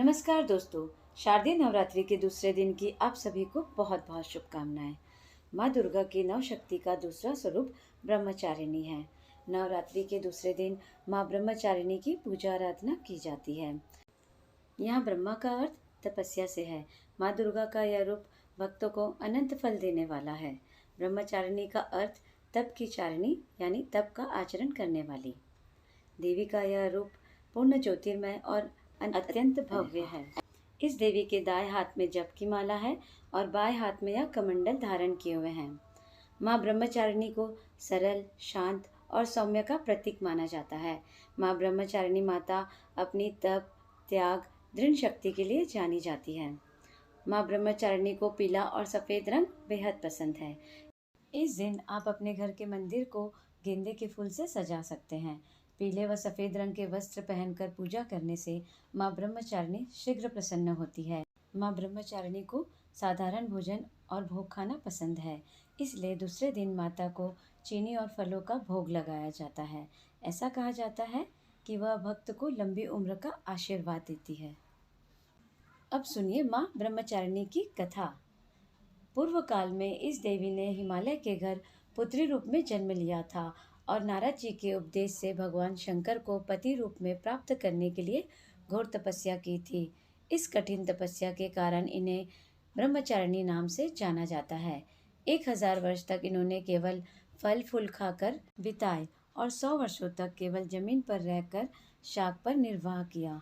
नमस्कार दोस्तों। शारदीय नवरात्रि के दूसरे दिन की आप सभी को बहुत बहुत शुभकामनाएं। माँ दुर्गा की नव शक्ति का दूसरा स्वरूप ब्रह्मचारिणी है। नवरात्रि के दूसरे दिन माँ ब्रह्मचारिणी की पूजा आराधना की जाती है। यहाँ ब्रह्मा का अर्थ तपस्या से है। माँ दुर्गा का यह रूप भक्तों को अनंत फल देने वाला है। ब्रह्मचारिणी का अर्थ तप की चारिणी यानी तप का आचरण करने वाली। देवी का यह रूप पूर्ण ज्योतिर्मय और अत्यंत भव्य है। इस देवी के दाएं हाथ में जप की माला है और बाएं हाथ में यह कमंडल धारण किए हुए हैं। माँ ब्रह्मचारिणी को सरल, शांत और सौम्य का प्रतीक माना जाता है। माँ ब्रह्मचारिणी माता अपनी तप, त्याग, दृढ़ शक्ति के लिए जानी जाती है। माँ ब्रह्मचारिणी को पीला और सफेद रंग बेहद पसंद है। इस दिन आप अपने घर के मंदिर को गेंदे के फूल से सजा सकते हैं। पीले व सफेद रंग के वस्त्र पहनकर पूजा करने से माँ ब्रह्मचारिणी शीघ्र प्रसन्न होती है। माँ ब्रह्मचारिणी को साधारण भोजन और भोग खाना पसंद है, इसलिए दूसरे दिन माता को चीनी और फलों का भोग लगाया जाता है। ऐसा कहा जाता है कि वह भक्त को लंबी उम्र का आशीर्वाद देती है। अब सुनिए माँ ब्रह्मचारिणी की कथा। पूर्व काल में इस देवी ने हिमालय के घर पुत्री रूप में जन्म लिया था और नारद जी के उपदेश से भगवान शंकर को पति रूप में प्राप्त करने के लिए घोर तपस्या की थी। इस कठिन तपस्या के कारण इन्हें ब्रह्मचारिणी नाम से जाना जाता है। 1000 वर्ष तक इन्होंने केवल फल फूल खाकर बिताए और 100 वर्षों तक केवल जमीन पर रहकर शाक पर निर्वाह किया।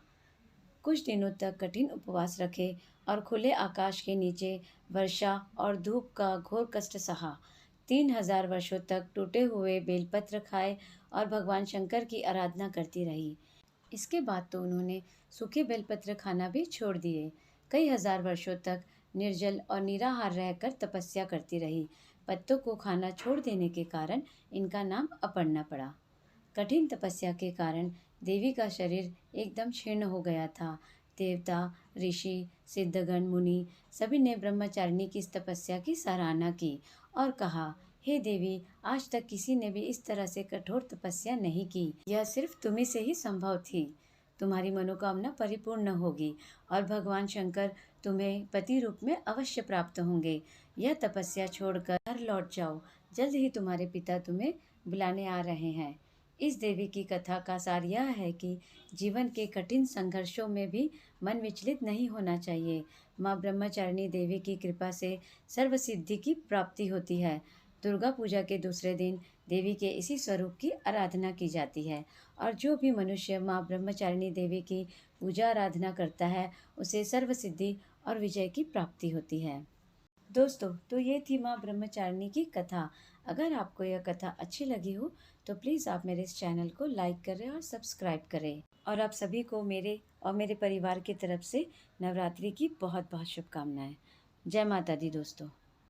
कुछ दिनों तक कठिन उपवास रखे और खुले आकाश के नीचे वर्षा और धूप का घोर कष्ट सहा। 3000 वर्षों तक टूटे हुए बेलपत्र खाए और भगवान शंकर की आराधना करती रही। इसके बाद तो उन्होंने सूखे बेलपत्र खाना भी छोड़ दिए। कई हजार वर्षों तक निर्जल और निराहार रहकर तपस्या करती रही। पत्तों को खाना छोड़ देने के कारण इनका नाम अपर्णा पड़ा। कठिन तपस्या के कारण देवी का शरीर एकदम क्षीण हो गया था। देवता, ऋषि, सिद्धगण, मुनि सभी ने ब्रह्मचारिणी की इस तपस्या की सराहना की और कहा, हे देवी, आज तक किसी ने भी इस तरह से कठोर तपस्या नहीं की। यह सिर्फ तुम्ही से ही संभव थी। तुम्हारी मनोकामना परिपूर्ण होगी और भगवान शंकर तुम्हें पति रूप में अवश्य प्राप्त होंगे। यह तपस्या छोड़कर घर लौट जाओ। जल्द ही तुम्हारे पिता तुम्हें बुलाने आ रहे हैं। इस देवी की कथा का सार यह है कि जीवन के कठिन संघर्षों में भी मन विचलित नहीं होना चाहिए। माँ ब्रह्मचारिणी देवी की कृपा से सर्व सिद्धि की प्राप्ति होती है। दुर्गा पूजा के दूसरे दिन देवी के इसी स्वरूप की आराधना की जाती है और जो भी मनुष्य माँ ब्रह्मचारिणी देवी की पूजा आराधना करता है उसे सर्व सिद्धि और विजय की प्राप्ति होती है। दोस्तों, तो ये थी माँ ब्रह्मचारिणी की कथा। अगर आपको यह कथा अच्छी लगी हो तो प्लीज़ आप मेरे इस चैनल को लाइक करें और सब्सक्राइब करें। और आप सभी को मेरे और मेरे परिवार की तरफ से नवरात्रि की बहुत बहुत शुभकामनाएं। जय माता दी दोस्तों।